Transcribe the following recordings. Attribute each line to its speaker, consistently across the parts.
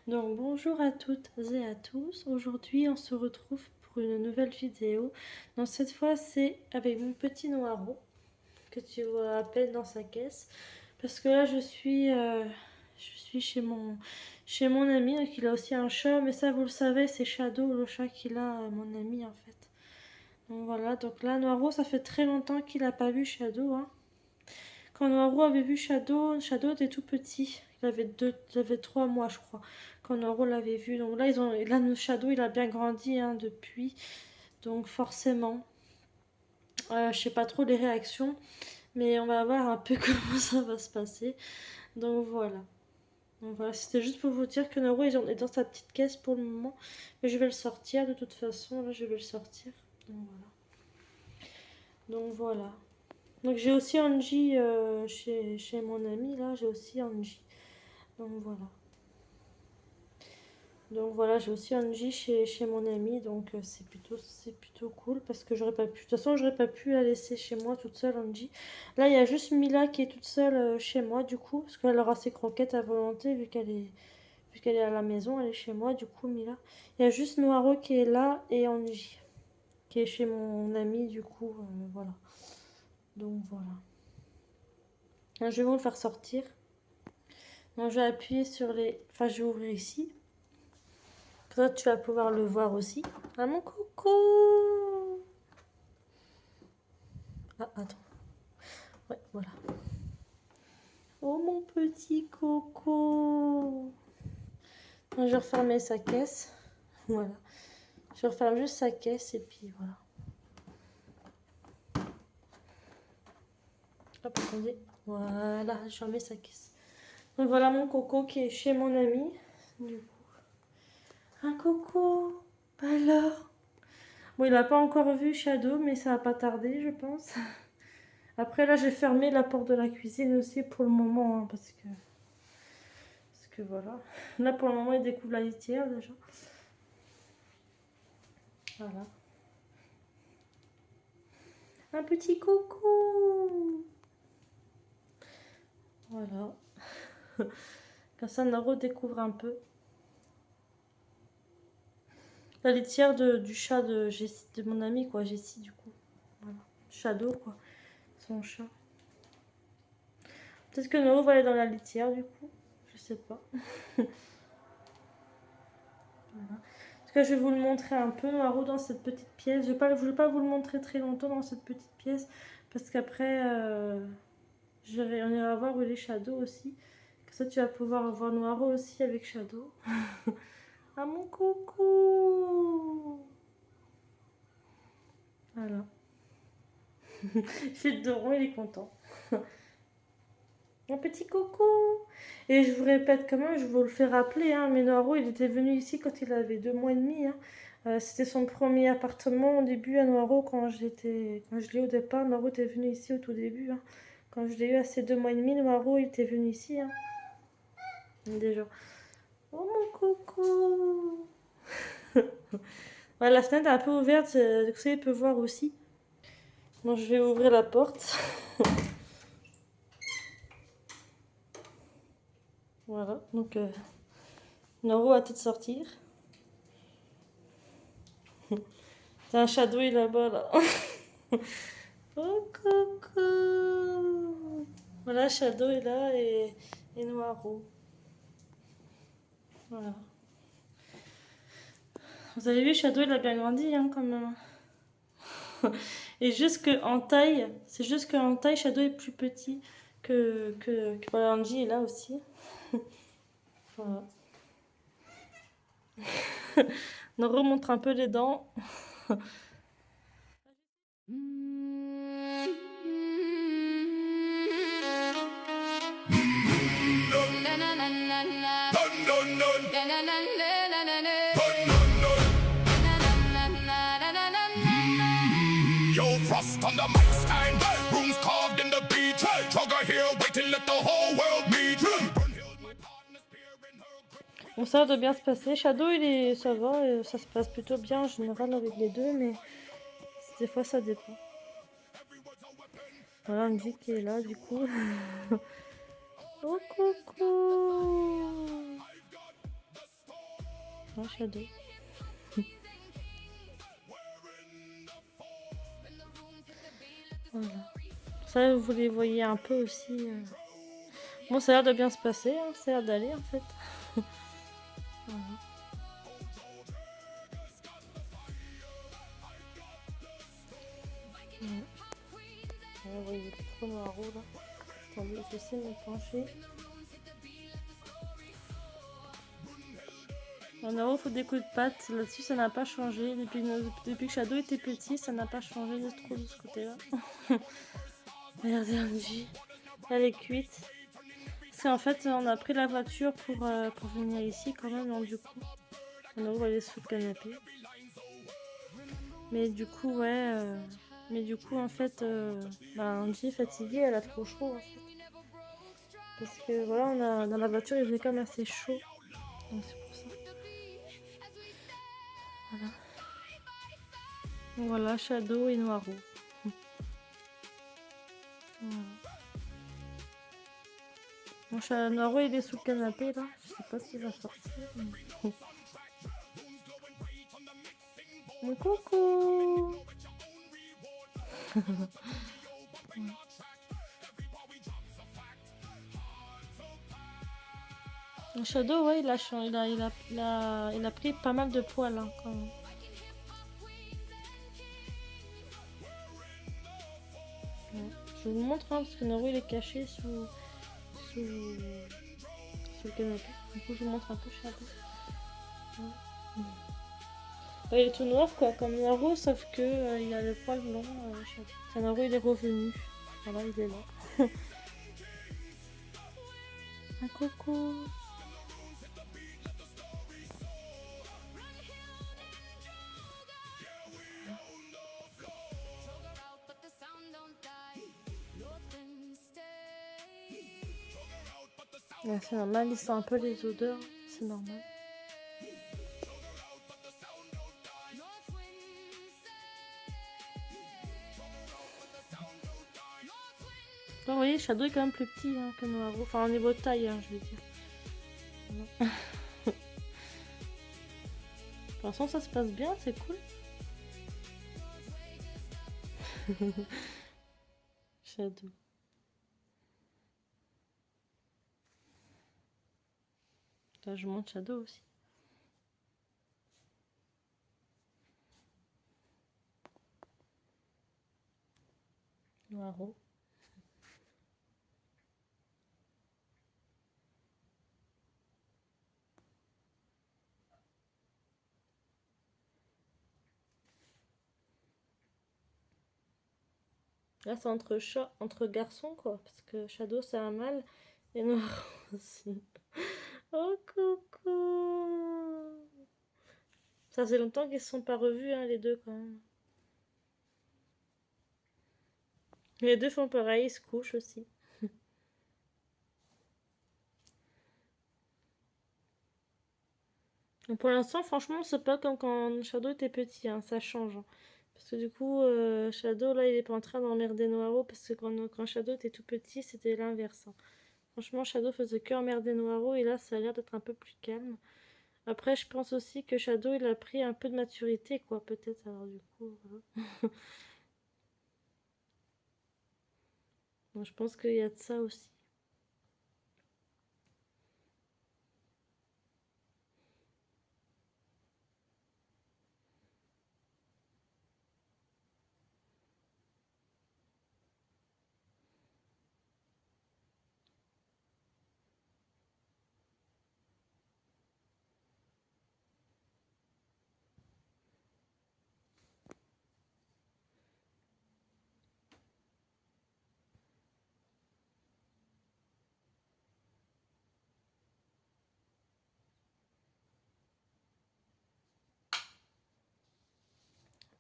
Speaker 1: Donc bonjour à toutes et à tous, aujourd'hui on se retrouve pour une nouvelle vidéo. Donc cette fois c'est avec mon petit Noiro que tu vois à peine dans sa caisse. Parce que là je suis chez mon ami, donc il a aussi un chat, mais ça vous le savez c'est Shadow le chat qu'il a, mon ami en fait. Donc voilà, donc là Noiro ça fait très longtemps qu'il n'a pas vu Shadow, hein. Quand Noiro avait vu Shadow, Shadow était tout petit. Il avait 3 mois, je crois, quand Noiro l'avait vu. Donc là, Shadow, il a bien grandi hein, depuis. Donc forcément, je sais pas trop les réactions, mais on va voir un peu comment ça va se passer. Donc voilà. Donc voilà, c'était juste pour vous dire que Noiro est dans sa petite caisse pour le moment. Mais je vais le sortir de toute façon. Là, je vais le sortir. Donc voilà. Donc voilà. Donc j'ai aussi Angie chez mon ami. Là, j'ai aussi Angie. Donc voilà. Donc voilà, j'ai aussi Angie chez mon ami, donc c'est plutôt cool parce que j'aurais pas pu. De toute façon, j'aurais pas pu la laisser chez moi toute seule, Angie. Là, il y a juste Mila qui est toute seule chez moi, du coup, parce qu'elle aura ses croquettes à volonté vu qu'elle est à la maison, elle est chez moi, du coup, Mila. Il y a juste Noiro qui est là et Angie qui est chez mon ami, du coup, voilà. Donc voilà. Là, je vais vous le faire sortir. Donc je vais appuyer sur les. Enfin, je vais ouvrir ici. Toi, tu vas pouvoir le voir aussi. Ah, mon coco! Ah, attends. Ouais, voilà. Oh, mon petit coco! Je vais refermer sa caisse. Voilà. Je referme juste sa caisse et puis voilà. Hop, attendez. Voilà, je remets sa caisse. Donc voilà mon coco qui est chez mon ami. Du coup. Un coco! Alors? Bon, il n'a pas encore vu Shadow, mais ça va pas tarder, je pense. Après, là, j'ai fermé la porte de la cuisine aussi pour le moment, hein, parce que voilà. Là, pour le moment, il découvre la litière déjà. Voilà. Un petit coco. Voilà. Comme ça, Naro découvre un peu la litière du chat de mon ami, quoi, Jessie, du coup. Voilà. Shadow, quoi. Son chat. Peut-être que Naro va aller dans la litière, du coup. Je sais pas. Voilà. En tout cas, je vais vous le montrer un peu, Naro, dans cette petite pièce. Je vais pas vous le montrer très longtemps dans cette petite pièce. Parce qu'après, on ira voir où est les Shadow aussi. Comme ça, tu vas pouvoir voir Noiro aussi avec Shadow. Ah, mon coucou! Voilà. Il fait le dos rond, il est content. Un petit coucou! Et je vous répète quand même, je vous le fais rappeler, hein, mais Noiro, il était venu ici quand il avait 2 mois et demi. Hein. C'était son premier appartement au début à Noiro quand je l'ai eu au départ. Noiro était venu ici au tout début. Hein. Quand je l'ai eu à ses 2 mois et demi, Noiro, il était venu ici. Hein. Déjà. Oh mon coucou! Ouais, la fenêtre est un peu ouverte, donc ça il peut voir aussi. Donc je vais ouvrir la porte. Voilà, donc Noro va peut-être sortir. T'as un shadow là-bas là. Oh coucou! Voilà, Shadow est là et Noiro. Voilà. Vous avez vu, Shadow il a bien grandi hein, quand même. Et juste qu'en taille, c'est juste qu'en taille, Shadow est plus petit que voilà, Angie est là aussi. Voilà. On remontre un peu les dents. Yo, Frost on the mic stand, rooms carved in the beach. Jogger here, waiting, let the whole world meet. Bon, ça doit bien se passer. Shadow, ça va, ça se passe plutôt bien en général avec les deux, mais des fois ça dépend. Voilà, Angie qui est là du coup. Oh coucou! Ouais, Shadow. Voilà. Ça, vous les voyez un peu aussi. Bon, ça a l'air de bien se passer, hein. Ça a l'air d'aller en fait. Voilà. Ouais. Vous voyez le trop noir là. Attendez, j'essaie de me pencher. En euros, il faut des coups de patte. Là-dessus, ça n'a pas changé. Depuis que Shadow était petit, ça n'a pas changé de trop de ce côté-là. Regardez Angie. Elle est cuite. Parce qu'en fait, on a pris la voiture pour venir ici quand même. Donc, du coup, en euros, elle est sous le canapé. Mais du coup, ouais. Mais du coup, en fait, Angie est fatiguée. Elle a trop chaud, en fait. Parce que voilà, dans la voiture, il faisait quand même assez chaud. Donc, c'est pour ça. Voilà. Voilà, Shadow et Noiro. Voilà. Mon chat Noiro, il est sous le canapé là. Je sais pas s'il va sortir. Mais... Mon coucou. Mon Shadow, ouais, il a pris pas mal de poils hein, quand même. Ouais. Je vous montre hein, parce que Noiro il est caché sous le canapé. Du coup, je vous montre un peu Shadow. Ouais. Ouais, il est tout noir quoi, comme Noiro, sauf que il a le poil blanc. Shadow. Noiro, il est revenu. Voilà, il est là. Un coucou. Ouais, c'est normal, il sent un peu les odeurs, c'est normal. Bon, vous voyez, Shadow est quand même plus petit hein, que Noiro. Enfin, au niveau de taille, hein, je veux dire. Voilà. Pour l'instant, ça se passe bien, c'est cool. Shadow. Là, je monte Shadow aussi. Noiro. Là, c'est entre garçons, quoi. Parce que Shadow, c'est un mâle. Et Noiro aussi. Oh, coucou. Ça fait longtemps qu'ils se sont pas revus, hein, les deux, quand même. Les deux font pareil, ils se couchent aussi. Donc pour l'instant, franchement, c'est pas comme quand Shadow était petit, hein, ça change. Hein. Parce que du coup, Shadow, là, il est pas en train d'emmerder Noiro, parce que quand Shadow était tout petit, c'était l'inverse. Hein. Franchement, Shadow faisait que emmerder Noiro, et là, ça a l'air d'être un peu plus calme. Après, je pense aussi que Shadow, il a pris un peu de maturité, quoi, peut-être, alors du coup, voilà. Donc, je pense qu'il y a de ça aussi.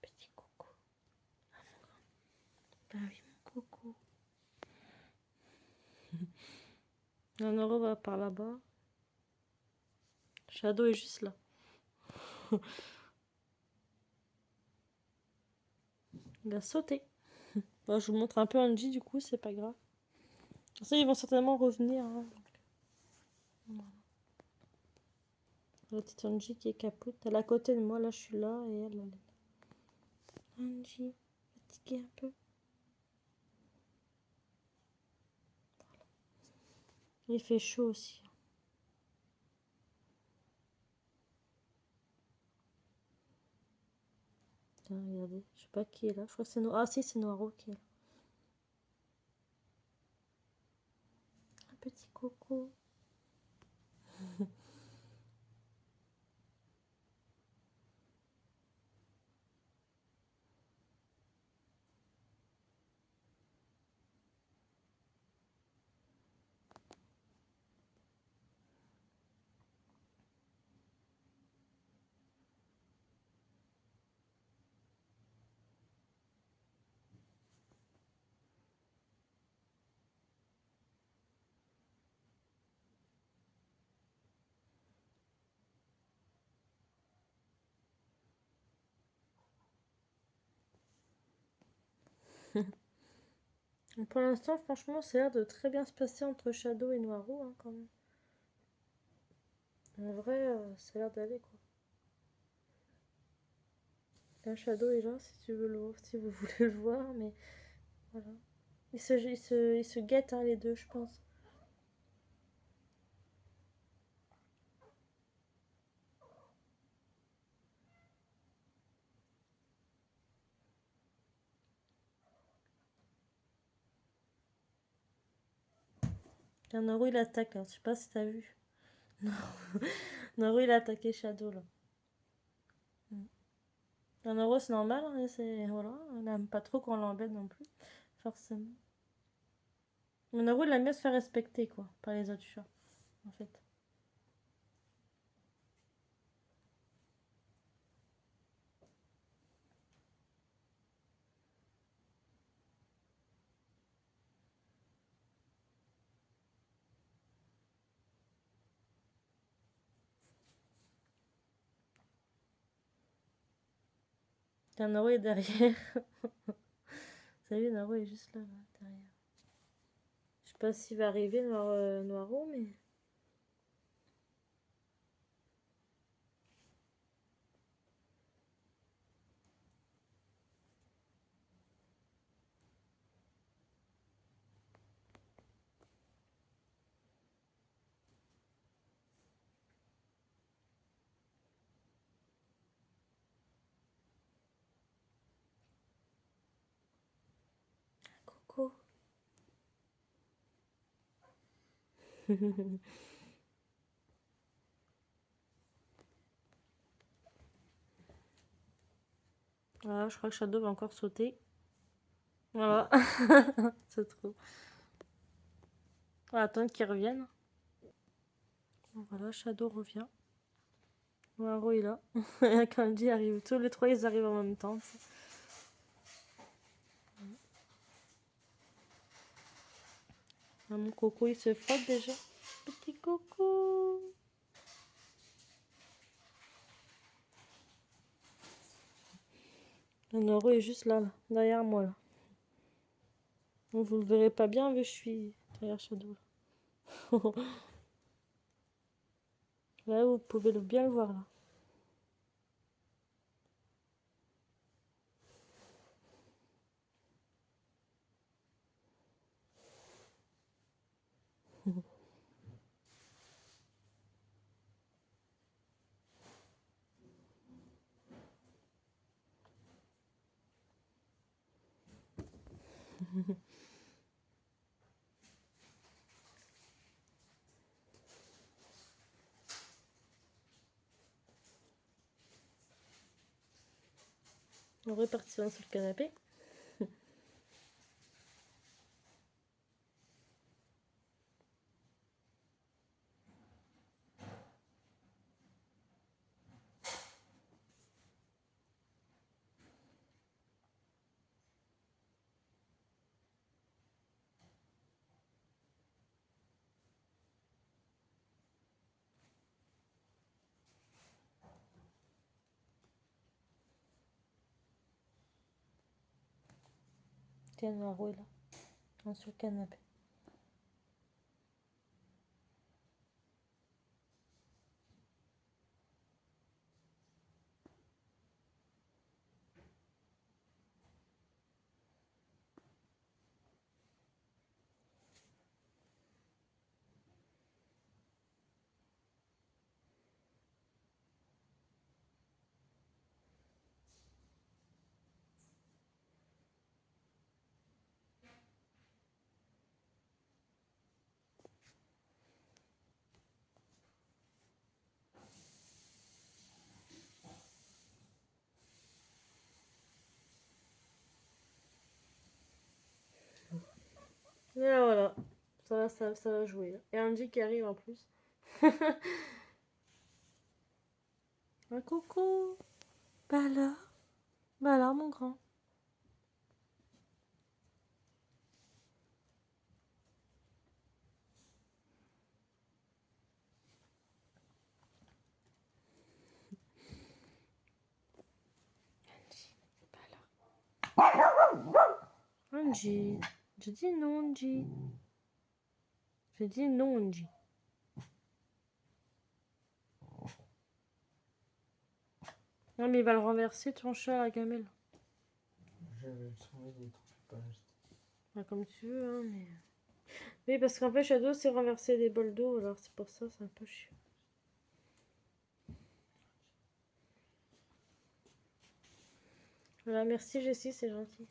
Speaker 1: Petit coucou. Ah oui, mon coucou. Noiro va par là-bas. Shadow est juste là. Il a sauté. Bon, je vous montre un peu Angie, du coup, c'est pas grave. Ça, ils vont certainement revenir. Hein. Voilà. La petite Angie qui est capote. Elle est à côté de moi, là je suis là et elle est là. Angie, fatiguée un peu. Il fait chaud aussi. Tiens, regardez, je sais pas qui est là. Je crois que c'est Noir. Ah si, c'est Noiro qui est là. Un petit coco. Pour l'instant, franchement, ça a l'air de très bien se passer entre Shadow et Noiro, hein, quand même. En vrai, ça a l'air d'aller, quoi. Là, Shadow est là, si tu veux le voir, si vous voulez le voir, mais voilà. Ils se guettent, hein, les deux, je pense. Tiens, Noiro, il attaque, hein. Je sais pas si t'as vu. Noiro, il a attaqué Shadow, là. Un Noiro, c'est normal, hein, c'est... Voilà, on n'aime pas trop qu'on l'embête non plus, forcément. Mais Noiro, il aime bien se faire respecter, quoi, par les autres chats, en fait. Tiens, Noiro est derrière. Vous savez, Noiro est juste là, derrière. Je sais pas s'il va arriver, Noiro, mais... Coco. Voilà, je crois que Shadow va encore sauter. Voilà. C'est trop. On va attendre qu'il revienne. Voilà, Shadow revient. Noiro est là. Et Candy arrive. Tous les trois, ils arrivent en même temps. Ah, mon coco, il se frotte déjà. Petit coco. Le Noiro est juste là, là, derrière moi. Là. Donc, vous le verrez pas bien, mais je suis derrière Shadow. Là, vous pouvez bien le voir là. On est parti sur le canapé. Tiens, Noiro est là. Sur le canapé. Ça va jouer. Là. Et Andy qui arrive en plus. Un coucou. Bah alors, mon grand. Angie. Je dis non, Angie. Je dis non, Angie. Non, mais il va le renverser, ton chat, la gamelle.
Speaker 2: Je vais le trouver des trucs pas acheter.
Speaker 1: Bah, comme tu veux, hein, mais... Oui, parce qu'en fait, Shadow s'est renversé des bols d'eau, alors c'est pour ça, c'est un peu chiant. Voilà, merci Jessie, c'est gentil.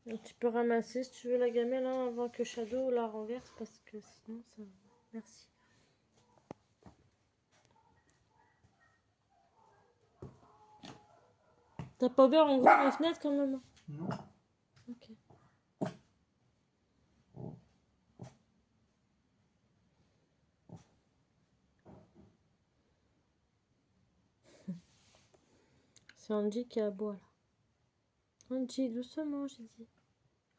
Speaker 1: Donc, tu peux ramasser si tu veux la gamelle hein, avant que Shadow la renverse, parce que sinon ça... Merci. T'as pas ouvert en gros la fenêtre quand même?
Speaker 2: Non.
Speaker 1: Ok. C'est Angie qui aboie là. Angie, doucement, j'ai dit.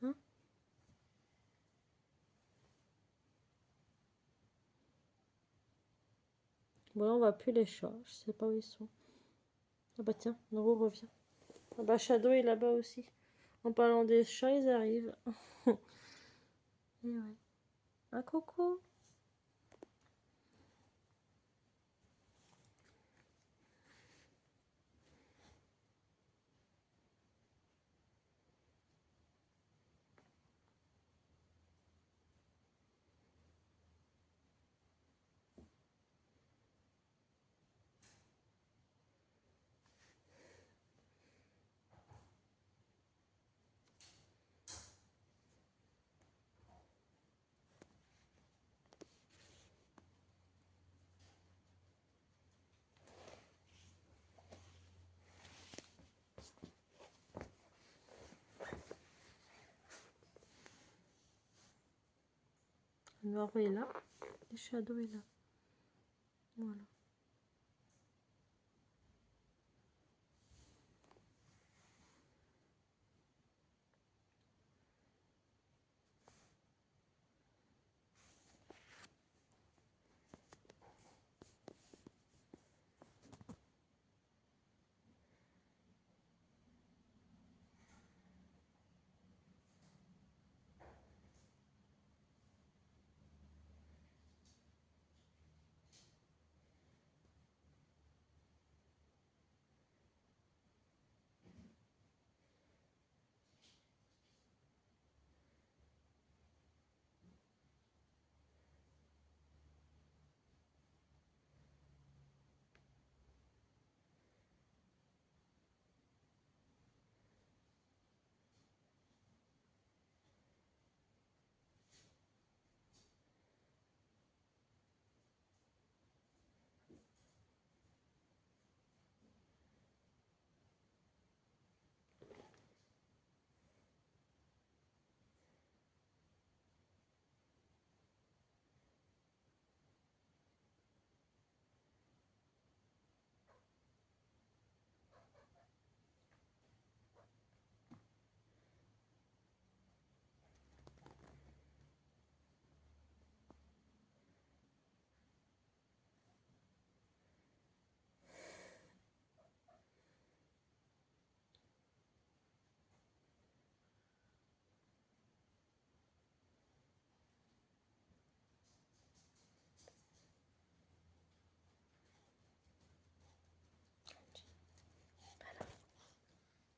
Speaker 1: Hein? Bon, là, on voit plus les chats. Je sais pas où ils sont. Ah bah tiens, Noro revient. Ah bah Shadow est là-bas aussi. En parlant des chats, ils arrivent. Et ouais. Un coucou. Noro est là. Et Shadow est là. Voilà.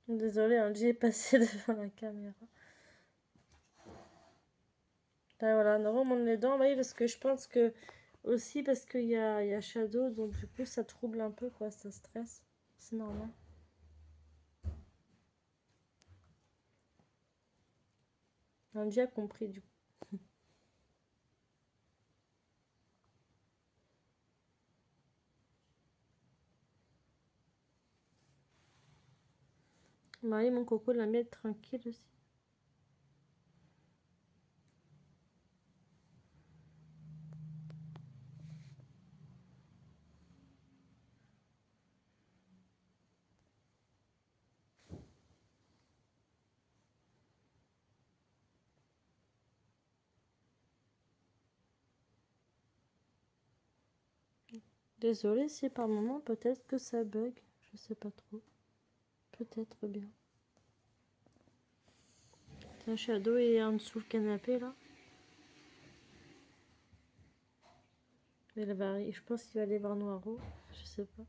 Speaker 1: Désolée, Angie est passée devant la caméra. Ah, voilà, Noro monte les dents. Oui, parce que je pense que... Aussi parce qu'il y a Shadow, donc du coup ça trouble un peu, quoi, ça stresse. C'est normal. On a déjà compris du coup. Marie, mon coco, la mienne tranquille aussi. Désolée si par moment peut-être que ça bug. Je sais pas trop. Peut-être bien. Tiens, Shadow est en dessous le canapé là. Je pense qu'il va aller voir Noiro. Je sais pas.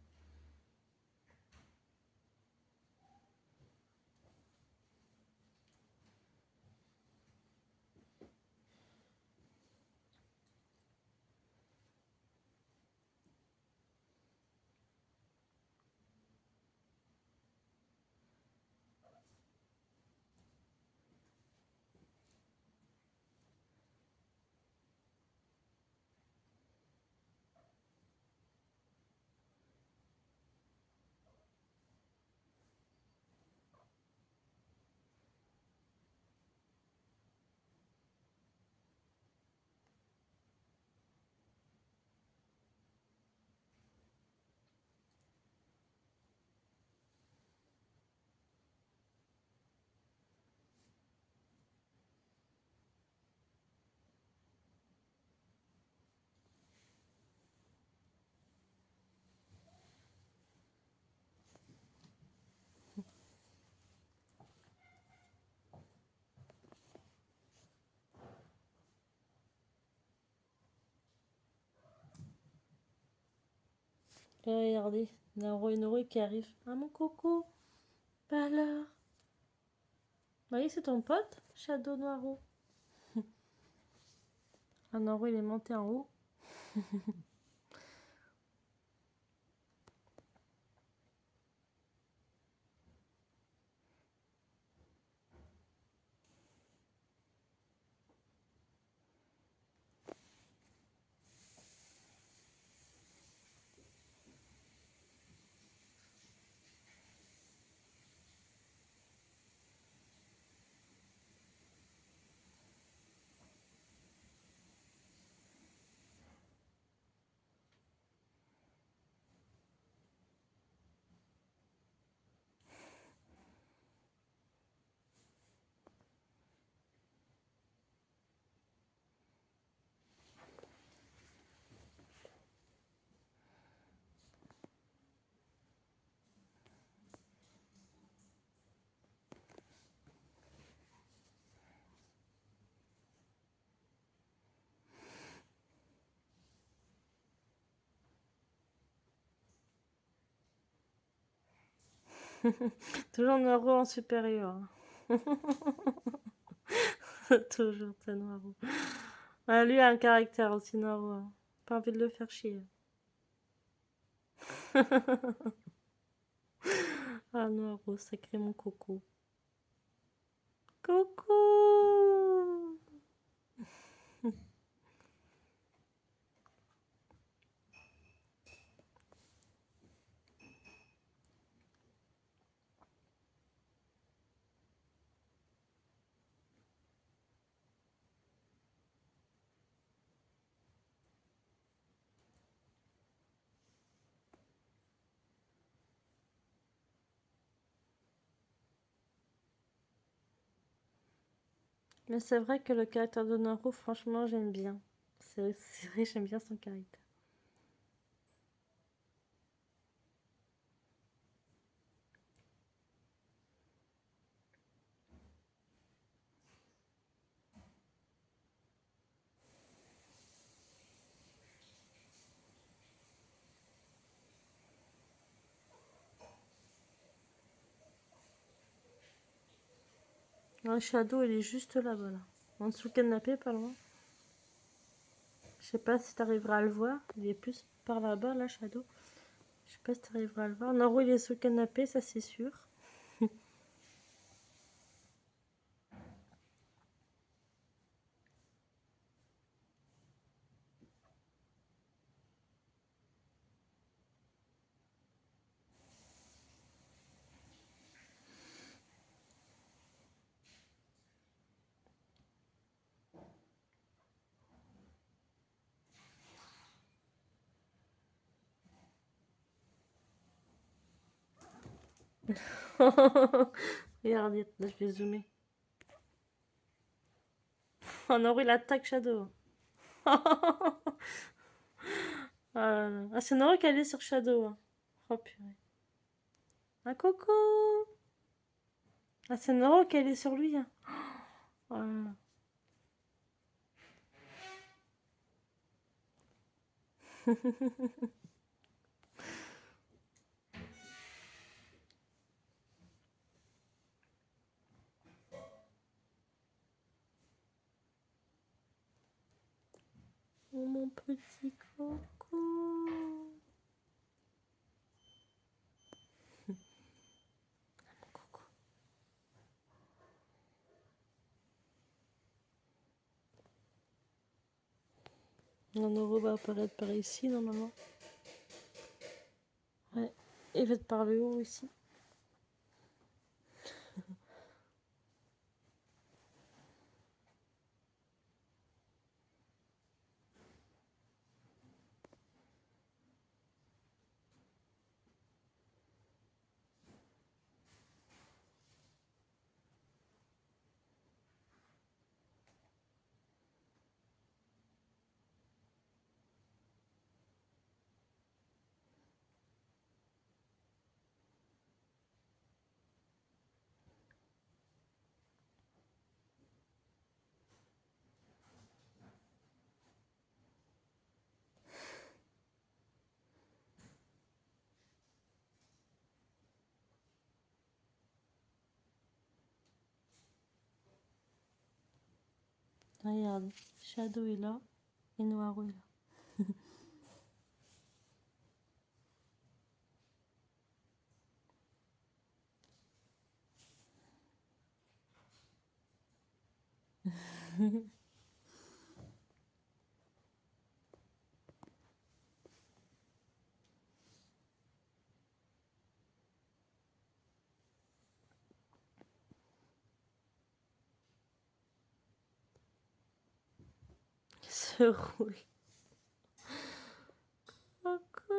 Speaker 1: Regardez, Noiro qui arrive. Ah mon coco. Bah alors. Marie, c'est ton pote, Shadow Noiro. Ah Noiro, il est monté en haut. Toujours Noiro en supérieur. Toujours t'as Noiro. Ah, lui a un caractère aussi, Noiro. Pas envie de le faire chier. Ah Noiro, sacré mon coco. Coucou. Mais c'est vrai que le caractère de Noiro, franchement, j'aime bien. C'est vrai, j'aime bien son caractère. Le Shadow, il est juste là-bas, là. En dessous le canapé, pas loin. Je sais pas si t'arriveras à le voir. Il est plus par là-bas, là, Shadow. Je sais pas si tu arriveras à le voir. Naro, il est sous le canapé, ça c'est sûr. Regarde, là, je vais zoomer. Oh, Naro, il attaque Shadow. Ah, là là. Ah, c'est Naro qui allait sur Shadow, hein. Oh purée. Ah, Coco! Ah, c'est Naro qui allait sur lui, hein. Oh là là. Oh, mon petit Coco. Coco. Un Naro va apparaître par ici, normalement. Ouais. Il va être par le haut ici. Regarde, Shadow est là et Noiro est là. Il se roule. Coco.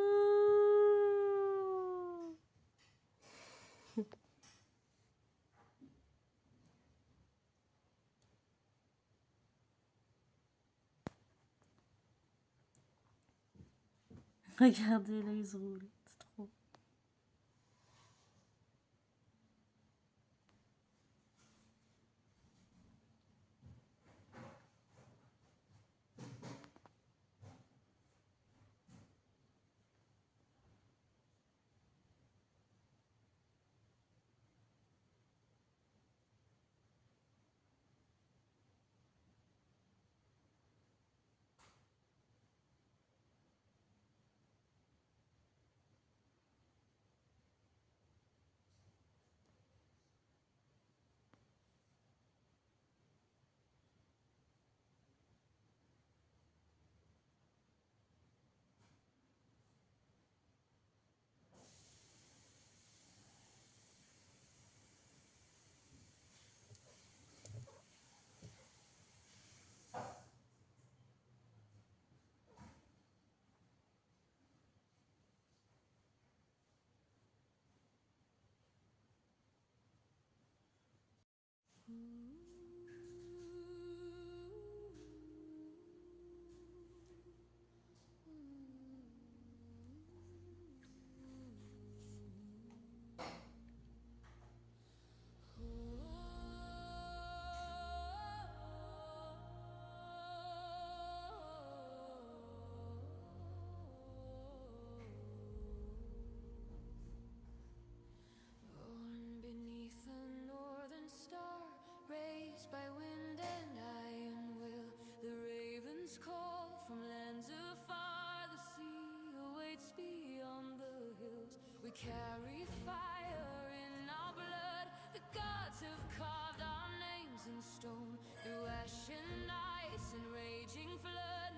Speaker 1: Regardez, là, il se roule. C'est trop.
Speaker 3: carry fire in our blood. The gods have carved our names in stone through ash and ice and raging flood.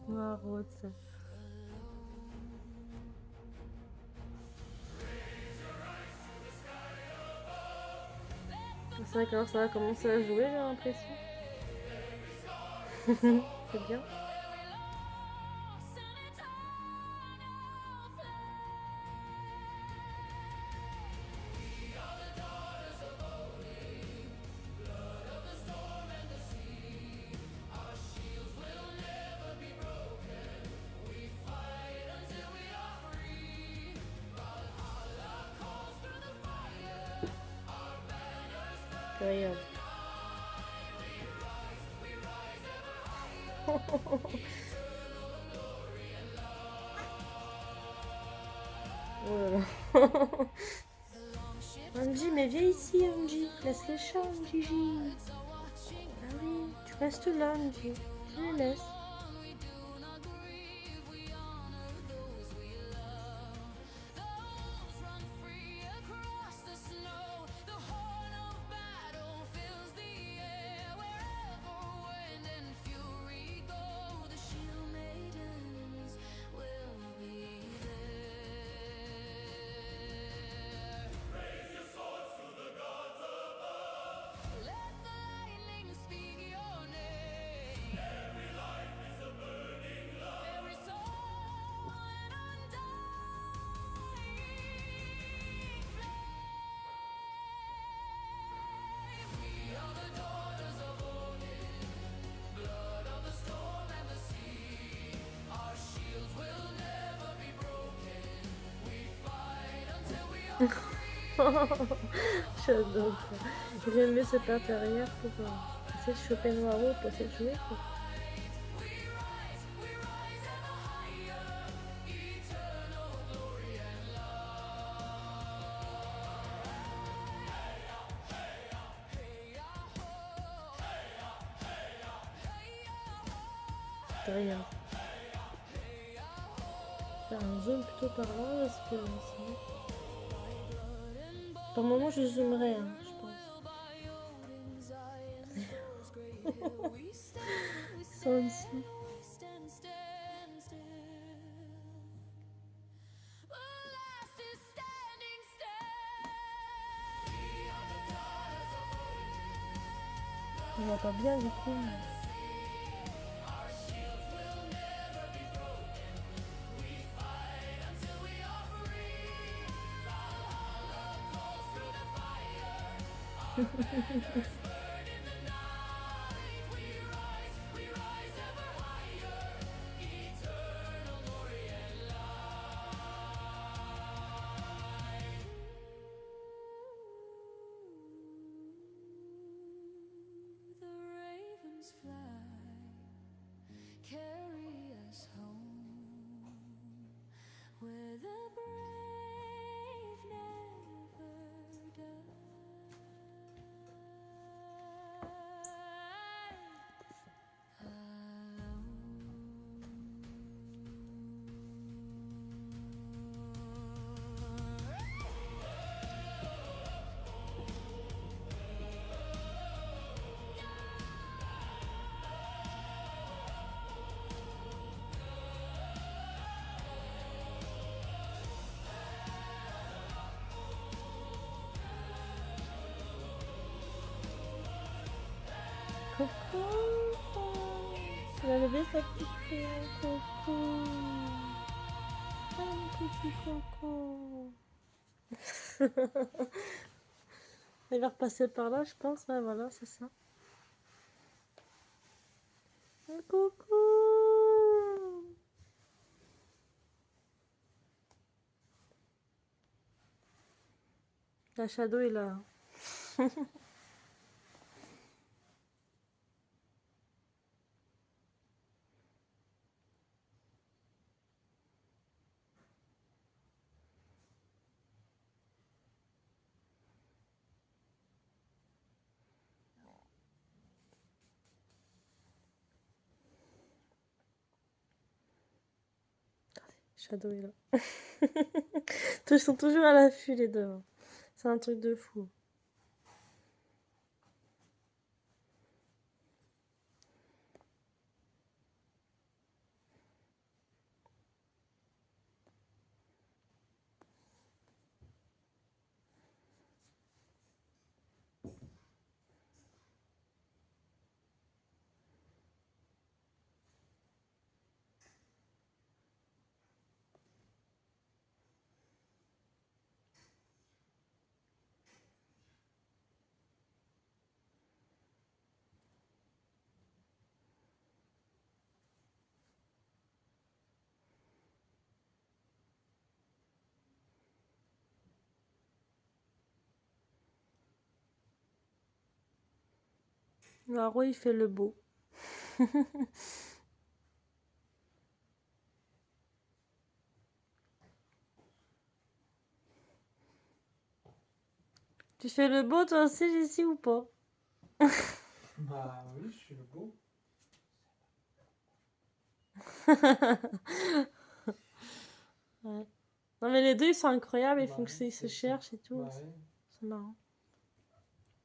Speaker 3: No
Speaker 1: Maraude, ça. C'est vrai que alors ça va commencer à jouer, j'ai l'impression. C'est bien. Regarde. Oh là là. Angie, mais viens ici, Angie. Laisse les chats, Angie. Ah oui, tu restes là, Angie. Je les laisse. J'adore ça. J'aime mieux cette intérieur pour essayer de choper Noiro pour essayer de jouer. Quoi. Regarde. Faire un zoom plutôt par là parce que sinon... Par moment je zoomerais, hein, je pense. Ils sont ici. On voit pas bien du coup. Mais...
Speaker 3: Carry us home where the brave never die.
Speaker 1: Coucou. Tu vas lever sa petite main, coucou. Oh, mon petit coco. Il va repasser par là, je pense. Ouais, voilà, c'est ça. Oh, coucou. La Shadow est là. Shadow est là. Ils sont toujours à l'affût, les deux. Hein. C'est un truc de fou. Garo, il fait le beau. Tu fais le beau toi aussi, Jessie, ou pas?
Speaker 2: Bah oui, je suis le beau.
Speaker 1: Ouais. Non mais les deux ils sont incroyables, ils
Speaker 2: Bah
Speaker 1: font
Speaker 2: oui,
Speaker 1: ils se
Speaker 2: c'est ça.
Speaker 1: cherchent et tout.
Speaker 2: Bah oui.
Speaker 1: C'est marrant.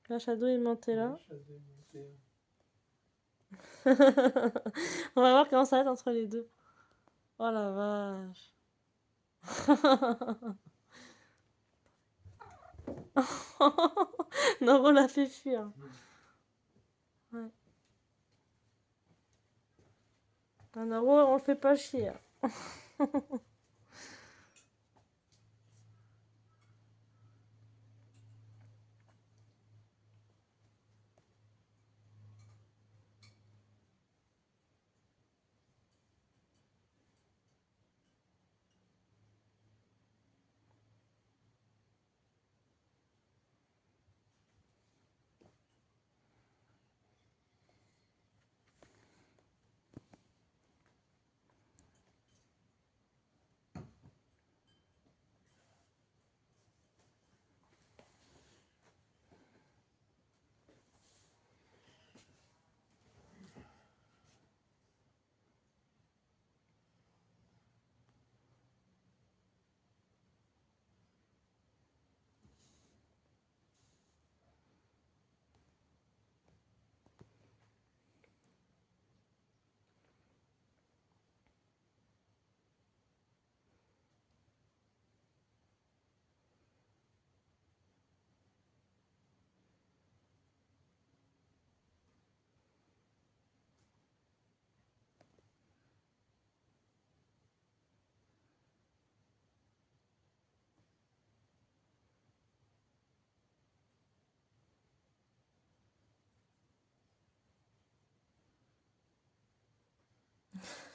Speaker 1: Là, Shadow est monté là.
Speaker 2: Ouais, Shadow est monté.
Speaker 1: On va voir comment ça va être entre les deux. Oh la vache. Noro l'a fait fuir. Ouais. Noro, on le fait pas chier.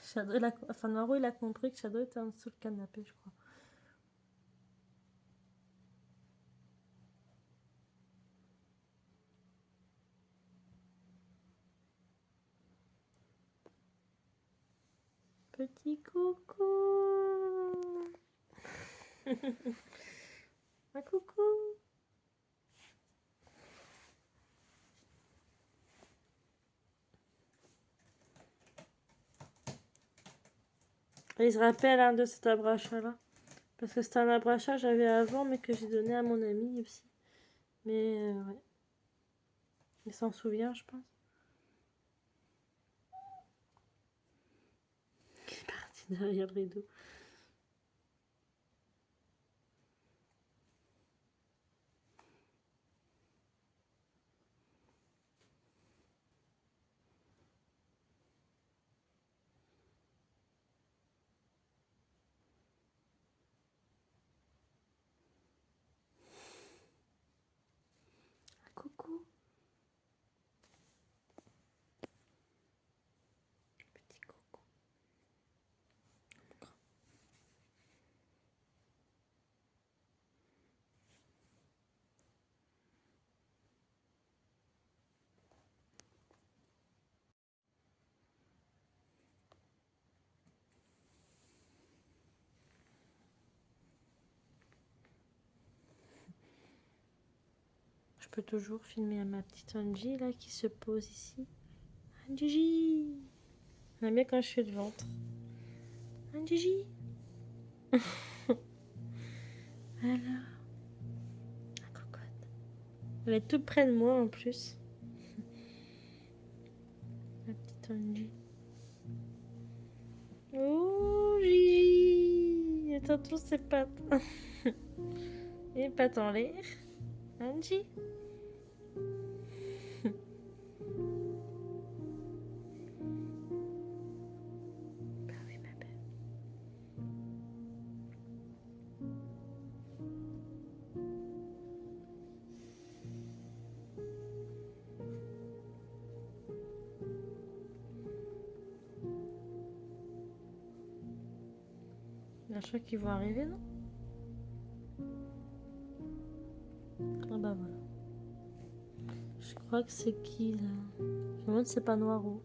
Speaker 1: Shadow, enfin, Noro il a compris que Shadow était en dessous du canapé, je crois. Petit coucou. Un coucou. Et il se rappelle hein, de cet abrachat-là. Parce que c'était un abrachat que j'avais avant, mais que j'ai donné à mon ami aussi. Mais ouais. Il s'en souvient, je pense. Il est parti derrière le rideau. Coucou. Petit coucou. Je peux toujours filmer ma petite Angie là qui se pose ici. Angie. J'aime bien quand je fais le ventre. Angie. Alors, la cocotte. Elle est tout près de moi en plus. La petite Angie. Oh, Gigi! Attends tous ses pattes. Les pattes en l'air. Angie. Bah oui, ma belle. Là, je crois qu'ils vont arriver, non? Ah bah voilà. Je crois que c'est qui là? Je me demande si c'est pas Noiro.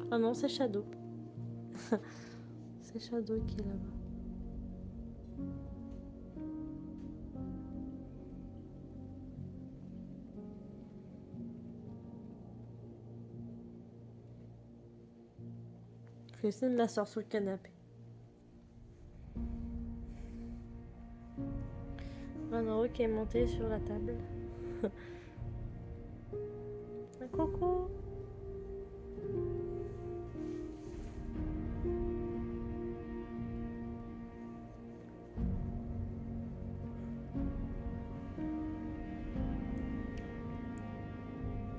Speaker 1: Ah non, c'est Shadow. C'est Shadow qui est là-bas. Christine la sort sur le canapé. Noiro qui est monté sur la table. Un coucou.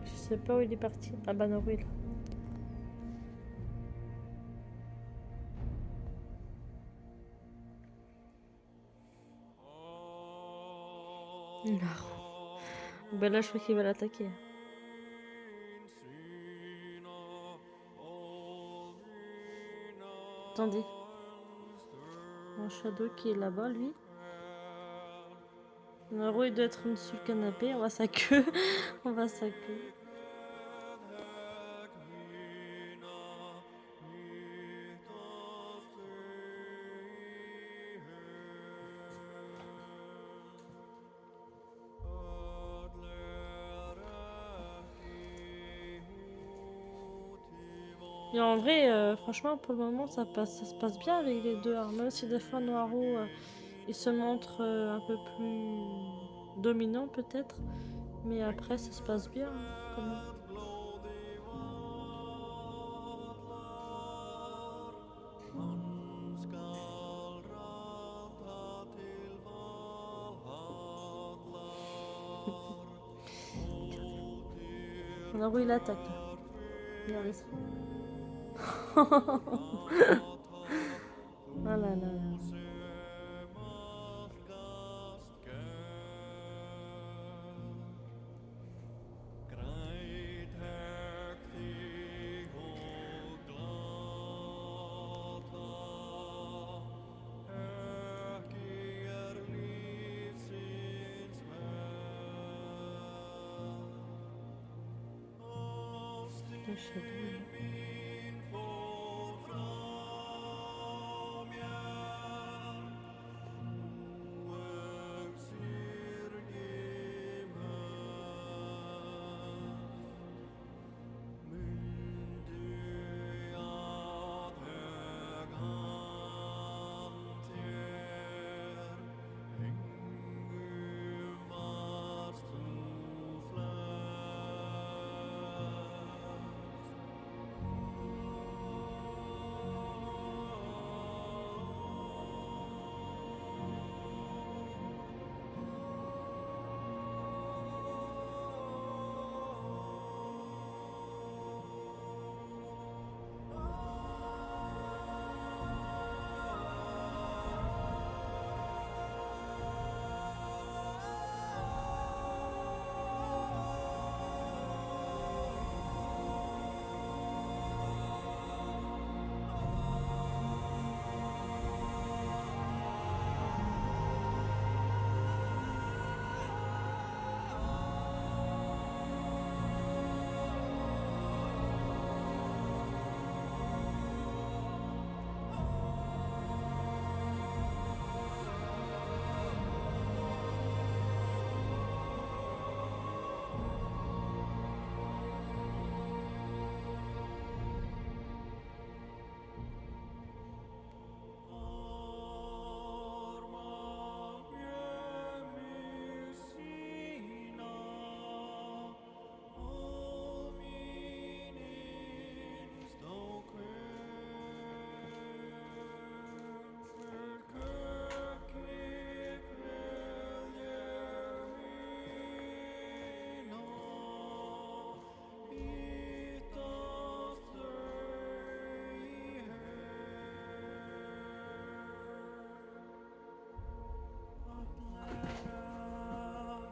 Speaker 1: Je sais pas où il est parti. Ah bah Noiro est là. Non. Bah là je crois qu'il va l'attaquer. Attendez. Mon Shadow qui est là-bas lui. Noiro il doit être sur le canapé. On voit sa queue. On voit sa queue. Et en vrai, franchement, pour le moment, ça se passe bien avec les deux. Alors, même si des fois Noiro, il se montre un peu plus dominant peut-être, mais après, ça se passe bien quand même. Noiro, il attaque là. Regardez ça. Oh là là là. Le Shadow.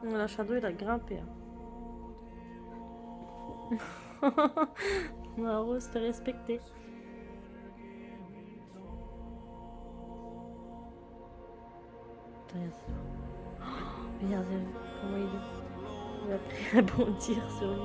Speaker 1: La Shadow, il a grimpé. La Rose, t'es respecté. Regardez comment il a appris à bondir sur lui.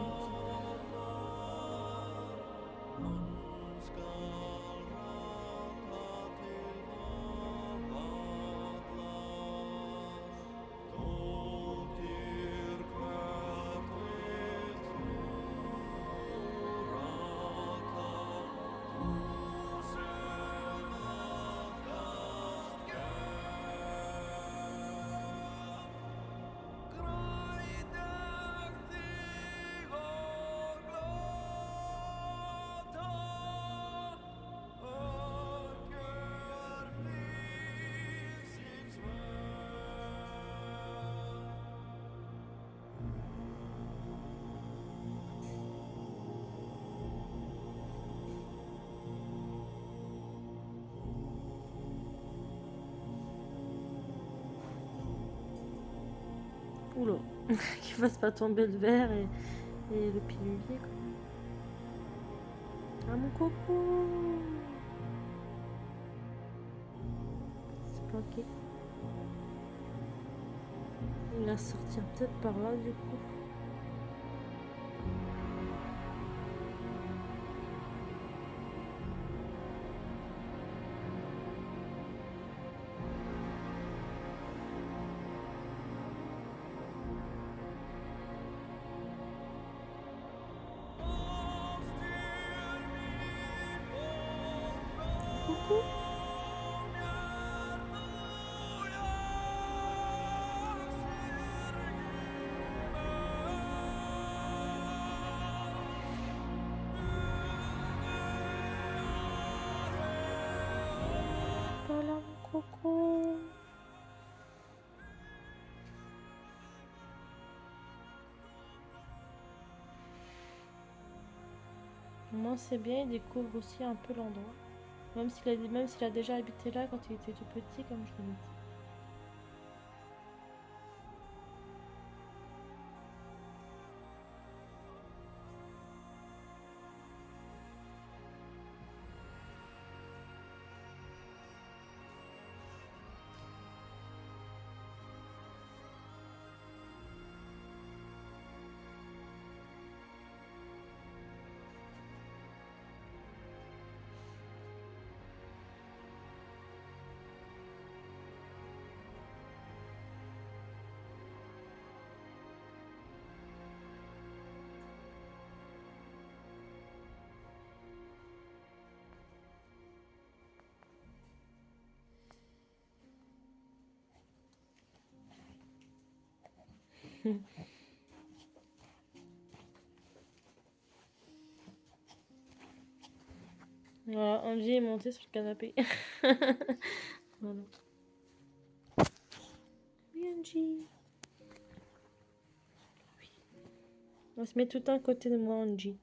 Speaker 1: Oula, qu'il fasse pas tomber le verre et le pilulier, quoi. Ah, mon coco! C'est planqué. Il va sortir peut-être par là, du coup. Coucou! Voilà, mon coco! Moi, c'est bien, il découvre aussi un peu l'endroit. Même s'il a déjà habité là quand il était tout petit, comme je l'ai dit. Voilà, Angie est montée sur le canapé. Voilà. Oui, Angie. Oui. On se met tout un côté de moi, Angie.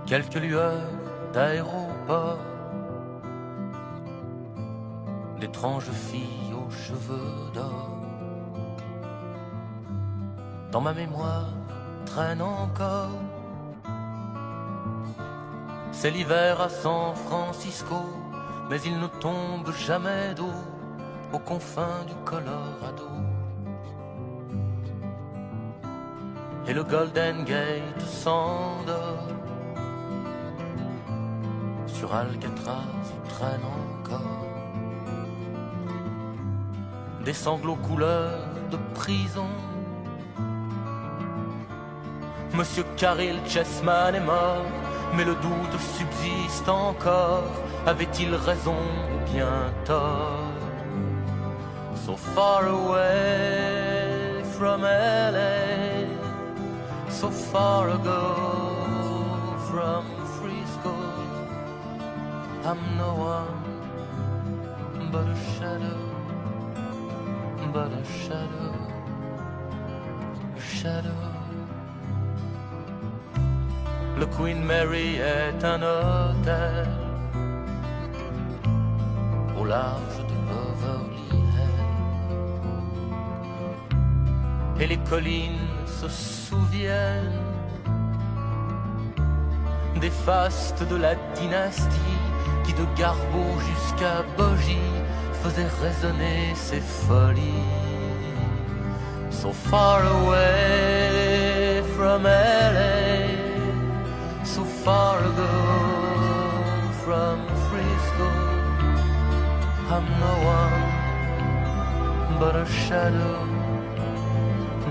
Speaker 4: Quelques lueurs d'aéroport, d'étranges filles aux cheveux d'or. Dans ma mémoire traîne encore. C'est l'hiver à San Francisco, mais il ne tombe jamais d'eau aux confins du Colorado. Et le Golden Gate s'endort sur Alcatraz où traînent encore des sanglots couleur de prison. Monsieur Caril Chessman est mort, mais le doute subsiste encore. Avait-il raison ou bien tort? So far away from LA, so far ago from Frisco, I'm no one but a shadow, but a shadow, a shadow. Le Queen Mary est un hôtel au large de Beverly Hills, et les collines se souviennent des fastes de la dynastie qui de Garbeau jusqu'à Bogie faisait résonner ses folies. So far away from LA, so far ago from Frisco, I'm no one but a shadow,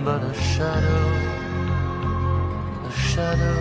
Speaker 4: but a shadow, a shadow.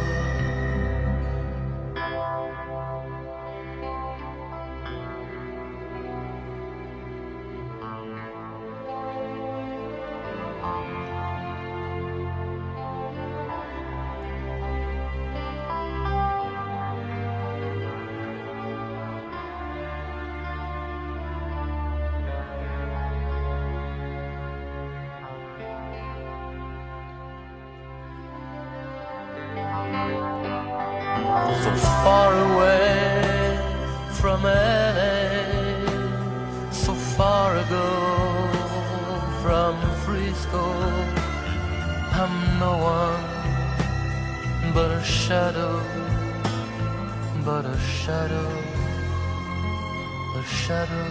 Speaker 4: So far away from LA, so far ago from Frisco, I'm no one but a shadow, but a shadow, a shadow.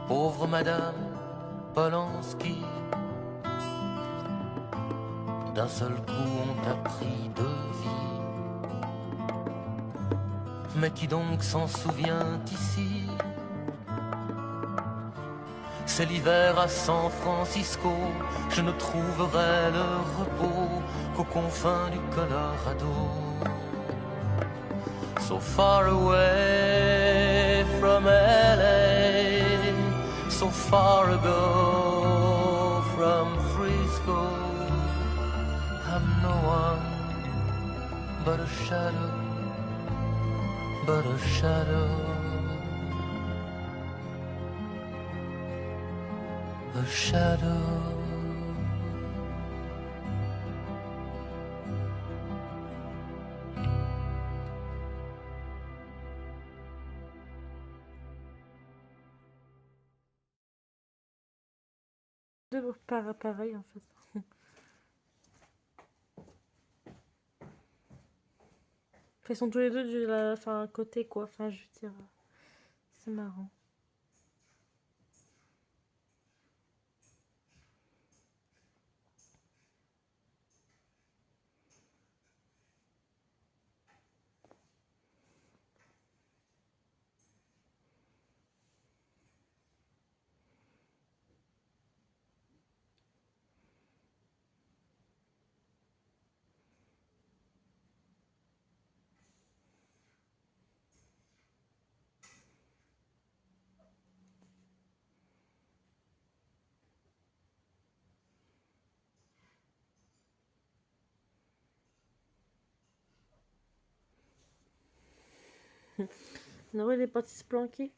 Speaker 4: Pauvre Madame Polanski, d'un seul coup on t'a pris de vie. Mais qui donc s'en souvient ici? C'est l'hiver à San Francisco, je ne trouverai le repos qu'aux confins du Colorado. So far away from LA, so far ago from Frisco, I'm no one but a shadow, but a shadow, a shadow.
Speaker 1: Deux pareil en fait. Ils sont tous les deux du enfin, côté quoi, enfin je veux dire, c'est marrant. Noro il est parti se planquer.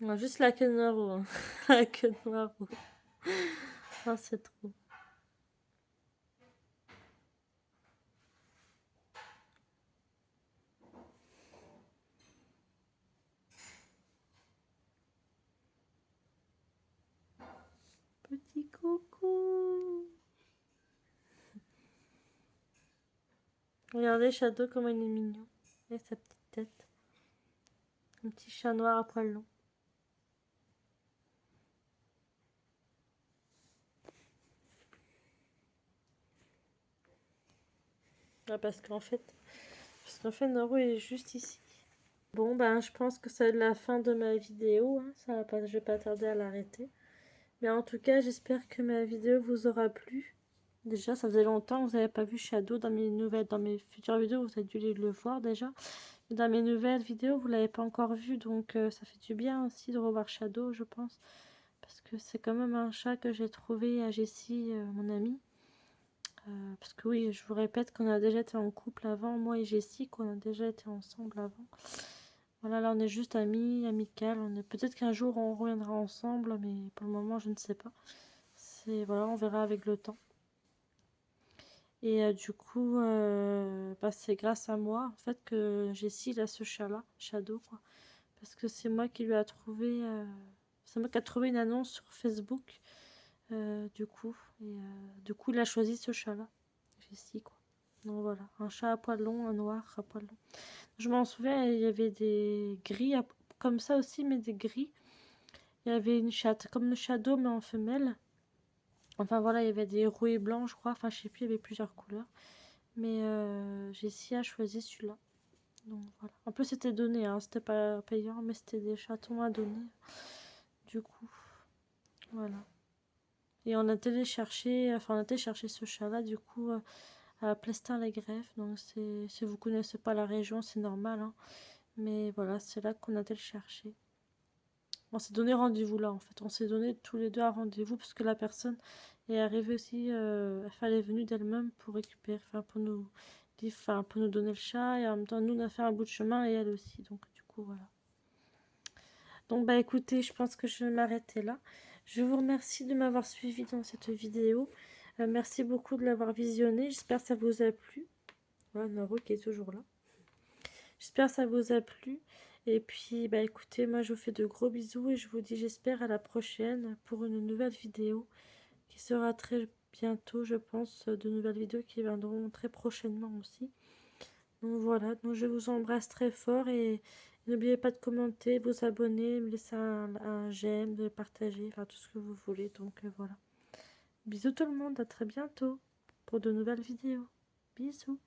Speaker 1: On a juste la queue de Noro, hein. La queue de Noro. Ah c'est trop. Petit coucou. Regardez Shadow comme il est mignon. Avec sa petite tête. Un petit chat noir à poils longs. Ah, parce qu'en fait, Naro est juste ici. Bon, ben, je pense que c'est la fin de ma vidéo. Hein. Ça va pas, je vais pas tarder à l'arrêter. Mais en tout cas, j'espère que ma vidéo vous aura plu. Déjà, ça faisait longtemps que vous n'avez pas vu Shadow dans mes nouvelles, dans mes futures vidéos. Vous avez dû le voir déjà. Mais dans mes nouvelles vidéos, vous l'avez pas encore vu. Donc, ça fait du bien aussi de revoir Shadow, je pense. Parce que c'est quand même un chat que j'ai trouvé à Jessie, mon amie. Parce que oui, je vous répète qu'on a déjà été en couple avant, moi et Jessie, qu'on a déjà été ensemble avant. Voilà, là on est juste amis, amicales. Peut-être qu'un jour on reviendra ensemble, mais pour le moment je ne sais pas. Voilà, on verra avec le temps. Et du coup, bah, c'est grâce à moi en fait que Jessie a ce chat-là, Shadow, quoi. Parce que c'est moi qui lui a trouvé, c'est moi qui a trouvé une annonce sur Facebook. Du coup, du coup, il a choisi ce chat-là, Jessie, quoi. Donc voilà, un chat à poils longs, un noir à poils longs. Je m'en souviens, il y avait des gris comme ça aussi, mais des gris. Il y avait une chatte comme le Shadow, mais en femelle. Enfin voilà, il y avait des roux et blancs, je crois. Enfin, je sais plus, il y avait plusieurs couleurs. Mais Jessie a choisi celui-là. Donc voilà. En plus, c'était donné, hein. C'était pas payant, mais c'était des chatons à donner. Du coup, voilà. Et on a téléchargé, on a téléchargé ce chat-là, du coup, à Plestin-les-Greffes. Donc, si vous connaissez pas la région, c'est normal, hein. Mais voilà, c'est là qu'on a téléchargé. On s'est donné rendez-vous là, en fait. On s'est donné tous les deux un rendez-vous parce que la personne est arrivée aussi, elle est venue d'elle-même pour récupérer, pour nous donner le chat. Et en même temps, nous, on a fait un bout de chemin et elle aussi. Donc, du coup, voilà. Donc bah écoutez, je pense que je vais m'arrêter là. Je vous remercie de m'avoir suivi dans cette vidéo. Merci beaucoup de l'avoir visionnée. J'espère que ça vous a plu. Voilà, Naro qui est toujours là. J'espère que ça vous a plu. Et puis bah écoutez, moi je vous fais de gros bisous et je vous dis j'espère à la prochaine pour une nouvelle vidéo qui sera très bientôt, je pense, de nouvelles vidéos qui viendront très prochainement aussi. Donc voilà, donc je vous embrasse très fort et n'oubliez pas de commenter, vous abonner, me laisser un j'aime, de partager, enfin tout ce que vous voulez. Donc voilà. Bisous tout le monde, à très bientôt pour de nouvelles vidéos. Bisous.